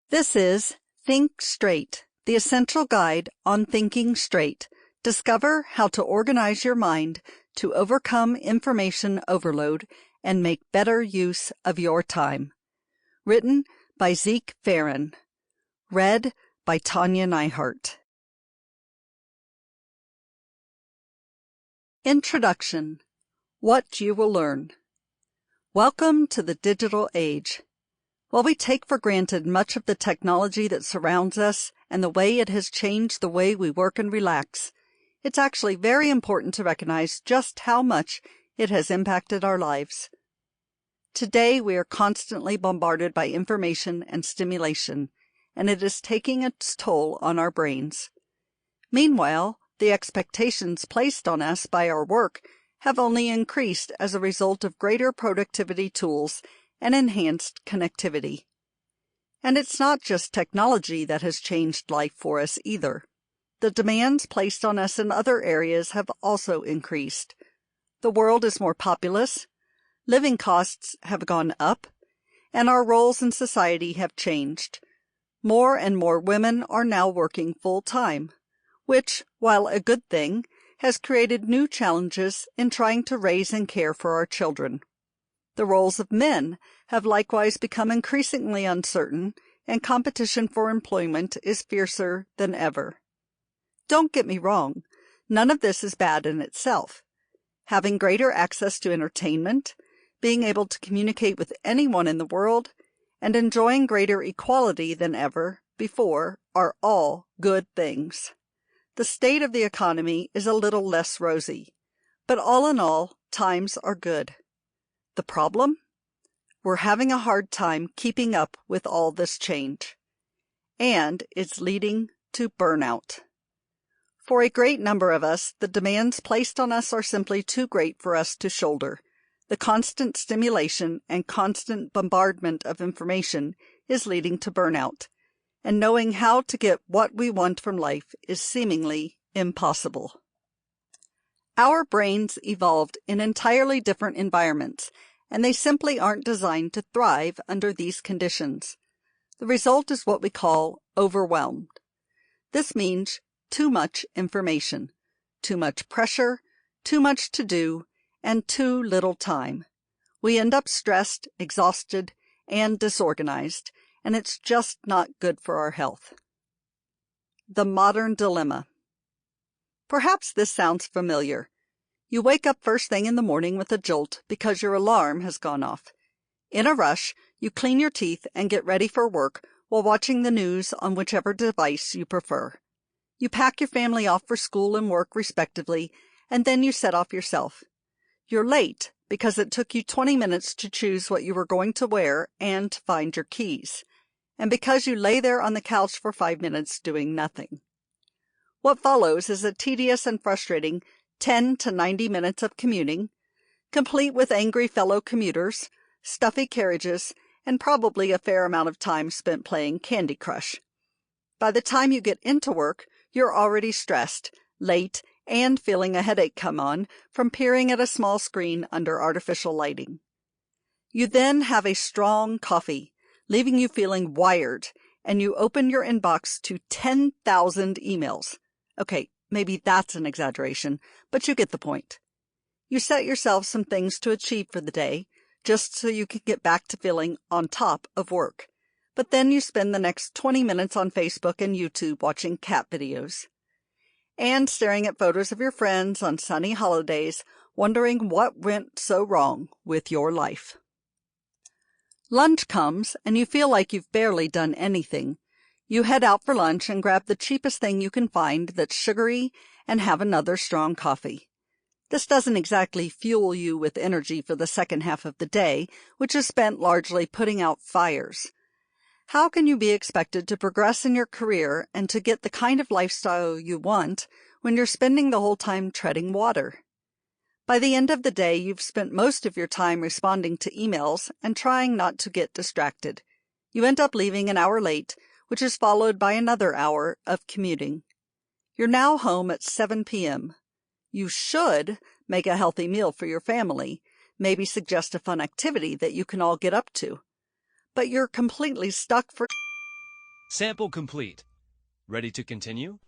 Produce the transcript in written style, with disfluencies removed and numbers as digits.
This is Think Straight, the essential guide on thinking straight. Discover how to organize your mind to overcome information overload and make better use of your time. Written by Zeke, Faron. Read by Tanya, Neihardt. Introduction. What you will learn. Welcome to the digital age. While we take for granted much of the technology that surrounds us and the way it has changed the way we work and relax, it's actually very important to recognize just how much it has impacted our lives. Today, we are constantly bombarded by information and stimulation, and it is taking its toll on our brains. Meanwhile, the expectations placed on us by our work have only increased as a result of greater productivity tools and enhanced connectivity. And it's not just technology that has changed life for us either. The demands placed on us in other areas have also increased. The world is more populous, living costs have gone up, and our roles in society have changed. More and more women are now working full-time, which, while a good thing, has created new challenges in trying to raise and care for our children. The roles of men have likewise become increasingly uncertain, and competition for employment is fiercer than ever. Don't get me wrong, none of this is bad in itself. Having greater access to entertainment, being able to communicate with anyone in the world, and enjoying greater equality than ever before are all good things. The state of the economy is a little less rosy, but all in all, times are good. The problem? We're having a hard time keeping up with all this change. And it's leading to burnout. For a great number of us, the demands placed on us are simply too great for us to shoulder. The constant stimulation and constant bombardment of information is leading to burnout. And knowing how to get what we want from life is seemingly impossible. Our brains evolved in entirely different environments, and they simply aren't designed to thrive under these conditions. The result is what we call overwhelmed. This means too much information, too much pressure, too much to do, and too little time. We end up stressed, exhausted, and disorganized, and it's just not good for our health. The modern dilemma. Perhaps this sounds familiar. You wake up first thing in the morning with a jolt because your alarm has gone off. In a rush, you clean your teeth and get ready for work while watching the news on whichever device you prefer. You pack your family off for school and work respectively, and then you set off yourself. You're late because it took you 20 minutes to choose what you were going to wear and to find your keys, and because you lay there on the couch for 5 minutes doing nothing. What follows is a tedious and frustrating 10 to 90 minutes of commuting, complete with angry fellow commuters, stuffy carriages, and probably a fair amount of time spent playing Candy Crush. By the time you get into work, you're already stressed, late, and feeling a headache come on from peering at a small screen under artificial lighting. You then have a strong coffee, leaving you feeling wired, and you open your inbox to 10,000 emails. Okay, maybe that's an exaggeration, but you get the point. You set yourself some things to achieve for the day, just so you can get back to feeling on top of work. But then you spend the next 20 minutes on Facebook and YouTube watching cat videos, and staring at photos of your friends on sunny holidays, wondering what went so wrong with your life. Lunch comes, and you feel like you've barely done anything. You head out for lunch and grab the cheapest thing you can find that's sugary and have another strong coffee. This doesn't exactly fuel you with energy for the second half of the day, which is spent largely putting out fires. How can you be expected to progress in your career and to get the kind of lifestyle you want when you're spending the whole time treading water? By the end of the day, you've spent most of your time responding to emails and trying not to get distracted. You end up leaving an hour late, which is followed by another hour of commuting. You're now home at 7 p.m. You should make a healthy meal for your family, maybe suggest a fun activity that you can all get up to. But you're completely stuck for Sample complete. Ready to continue?